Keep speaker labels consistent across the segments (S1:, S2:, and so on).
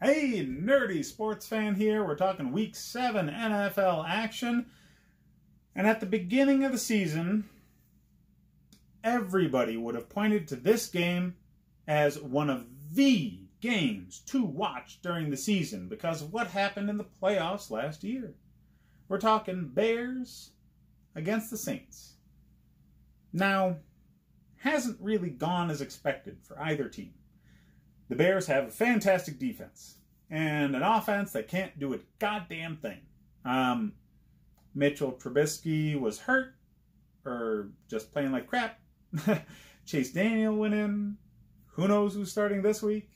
S1: Hey, nerdy sports fan here. We're talking Week 7 NFL action. And at the beginning of the season, everybody would have pointed to this game as one of the games to watch during the season because of what happened in the playoffs last year. We're talking Bears against the Saints. Now, hasn't really gone as expected for either team. The Bears have a fantastic defense and an offense that can't do a goddamn thing. Mitchell Trubisky was hurt or just playing like crap. Chase Daniel went in. Who knows who's starting this week?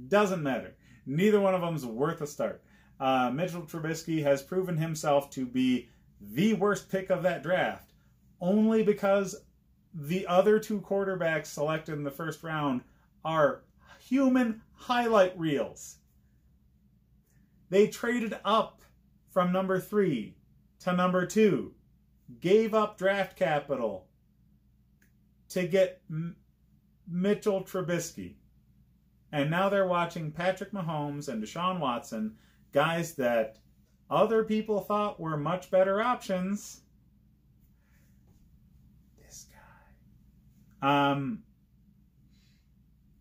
S1: Doesn't matter. Neither one of them is worth a start. Mitchell Trubisky has proven himself to be the worst pick of that draft only because the other two quarterbacks selected in the first round are human highlight reels. They traded up from number 3 to number 2, gave up draft capital to get Mitchell Trubisky. And now they're watching Patrick Mahomes and Deshaun Watson, guys that other people thought were much better options. This guy.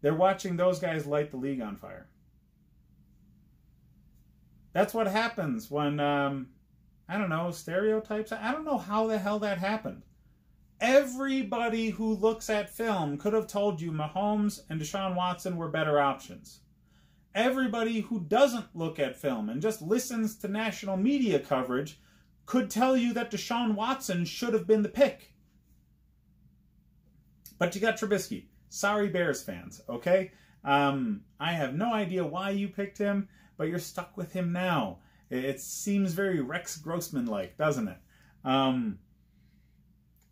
S1: They're watching those guys light the league on fire. That's what happens when, I don't know, stereotypes. I don't know how the hell that happened. Everybody who looks at film could have told you Mahomes and Deshaun Watson were better options. Everybody who doesn't look at film and just listens to national media coverage could tell you that Deshaun Watson should have been the pick. But you got Trubisky. Sorry, Bears fans, okay? I have no idea why you picked him, but you're stuck with him now. It seems very Rex Grossman-like, doesn't it?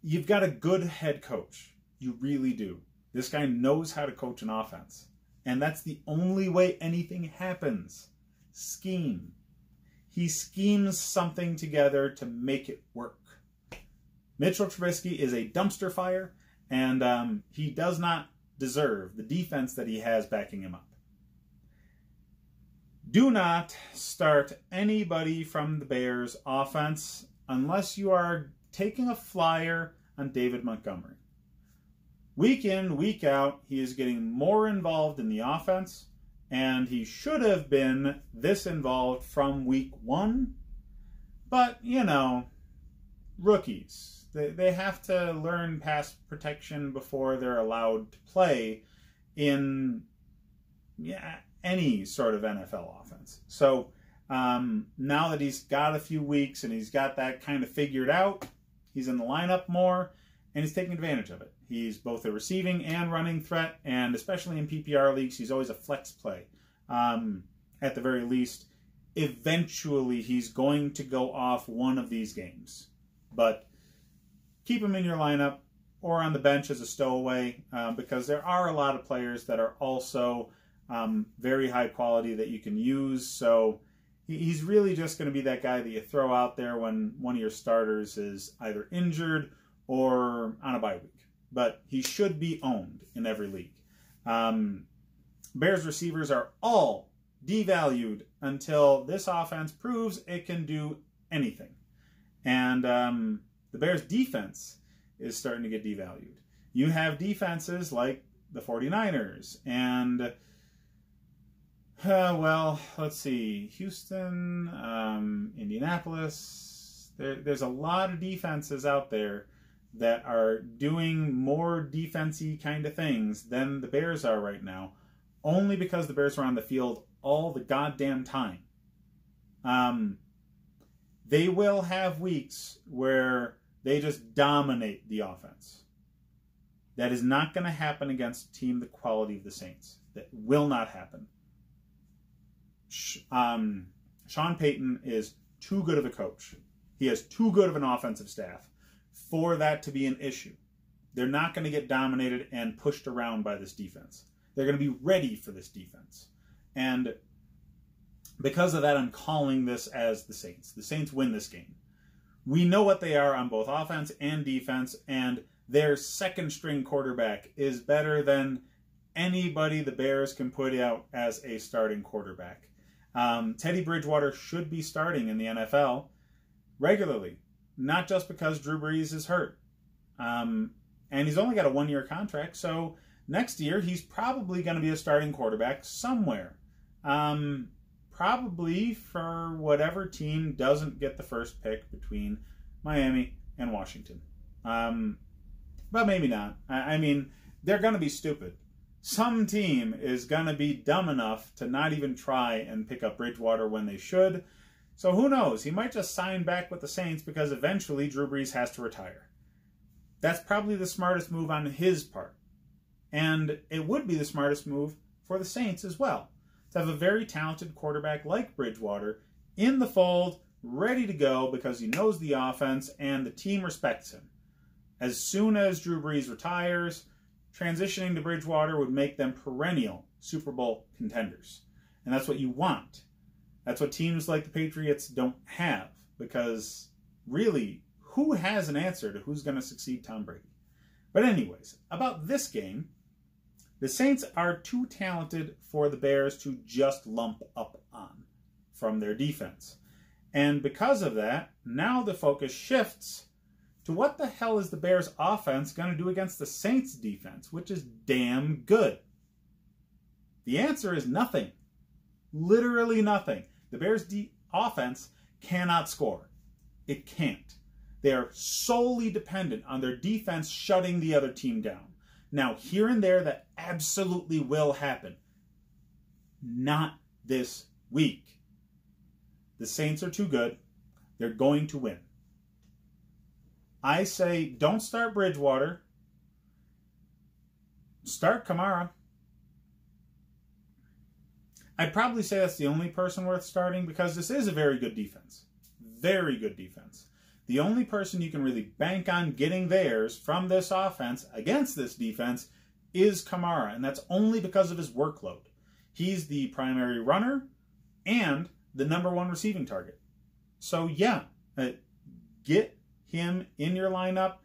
S1: You've got a good head coach. You really do. This guy knows how to coach an offense. And that's the only way anything happens. Scheme. He schemes something together to make it work. Mitchell Trubisky is a dumpster fire, and he does not deserve the defense that he has backing him up. Do not start anybody from the Bears offense unless you are taking a flyer on David Montgomery. Week in, week out, he is getting more involved in the offense, and he should have been this involved from week 1. But, you know, rookies. They have to learn pass protection before they're allowed to play in any sort of NFL offense. So now that he's got a few weeks and he's got that kind of figured out, he's in the lineup more, and he's taking advantage of it. He's both a receiving and running threat, and especially in PPR leagues, he's always a flex play. At the very least, eventually he's going to go off one of these games. But keep him in your lineup or on the bench as a stowaway because there are a lot of players that are also very high quality that you can use. So he's really just going to be that guy that you throw out there when one of your starters is either injured or on a bye week. But he should be owned in every league. Bears receivers are all devalued until this offense proves it can do anything. And the Bears defense is starting to get devalued. You have defenses like the 49ers and well, let's see, Houston, Indianapolis. There's a lot of defenses out there that are doing more defense-y kind of things than the Bears are right now, only because the Bears are on the field all the goddamn time. They will have weeks where they just dominate the offense. That is not going to happen against a team the quality of the Saints. That will not happen. Sean Payton is too good of a coach. He has too good of an offensive staff for that to be an issue. They're not going to get dominated and pushed around by this defense. They're going to be ready for this defense. And because of that, I'm calling this as the Saints. The Saints win this game. We know what they are on both offense and defense, and their second-string quarterback is better than anybody the Bears can put out as a starting quarterback. Teddy Bridgewater should be starting in the NFL regularly, not just because Drew Brees is hurt. And he's only got a 1-year contract, so next year he's probably going to be a starting quarterback somewhere. Probably for whatever team doesn't get the first pick between Miami and Washington. But maybe not. I mean, they're going to be stupid. Some team is going to be dumb enough to not even try and pick up Bridgewater when they should. So who knows? He might just sign back with the Saints because eventually Drew Brees has to retire. That's probably the smartest move on his part. And it would be the smartest move for the Saints as well, to have a very talented quarterback like Bridgewater in the fold, ready to go because he knows the offense and the team respects him. As soon as Drew Brees retires, transitioning to Bridgewater would make them perennial Super Bowl contenders. And that's what you want. That's what teams like the Patriots don't have, because really, who has an answer to who's going to succeed Tom Brady? But anyways, about this game, the Saints are too talented for the Bears to just lump up on from their defense. And because of that, now the focus shifts to what the hell is the Bears offense going to do against the Saints defense, which is damn good. The answer is nothing. Literally nothing. The Bears offense cannot score. It can't. They are solely dependent on their defense shutting the other team down. Now, here and there, that absolutely will happen. Not this week. The Saints are too good. They're going to win. I say don't start Bridgewater. Start Kamara. I'd probably say that's the only person worth starting because this is a very good defense. Very good defense. The only person you can really bank on getting theirs from this offense against this defense is Kamara, and that's only because of his workload. He's the primary runner and the #1 receiving target. So yeah, get him in your lineup.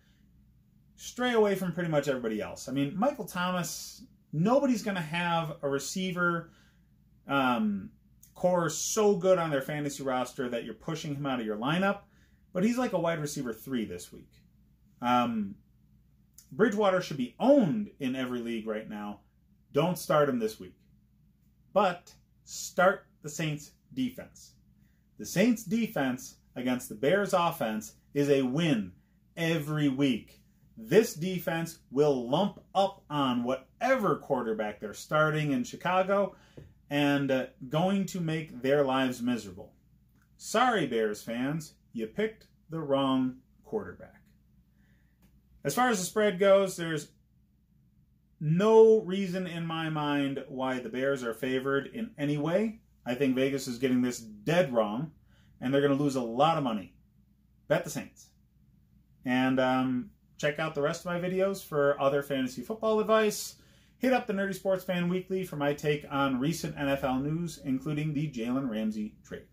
S1: Stray away from pretty much everybody else. I mean, Michael Thomas, nobody's going to have a receiver core so good on their fantasy roster that you're pushing him out of your lineup. But he's like a wide receiver 3 this week. Bridgewater should be owned in every league right now. Don't start him this week. But start the Saints defense. The Saints defense against the Bears offense is a win every week. This defense will lump up on whatever quarterback they're starting in Chicago and going to make their lives miserable. Sorry, Bears fans. You picked the wrong quarterback. As far as the spread goes, there's no reason in my mind why the Bears are favored in any way. I think Vegas is getting this dead wrong, and they're going to lose a lot of money. Bet the Saints. And check out the rest of my videos for other fantasy football advice. Hit up the Nerdy Sports Fan Weekly for my take on recent NFL news, including the Jalen Ramsey trade.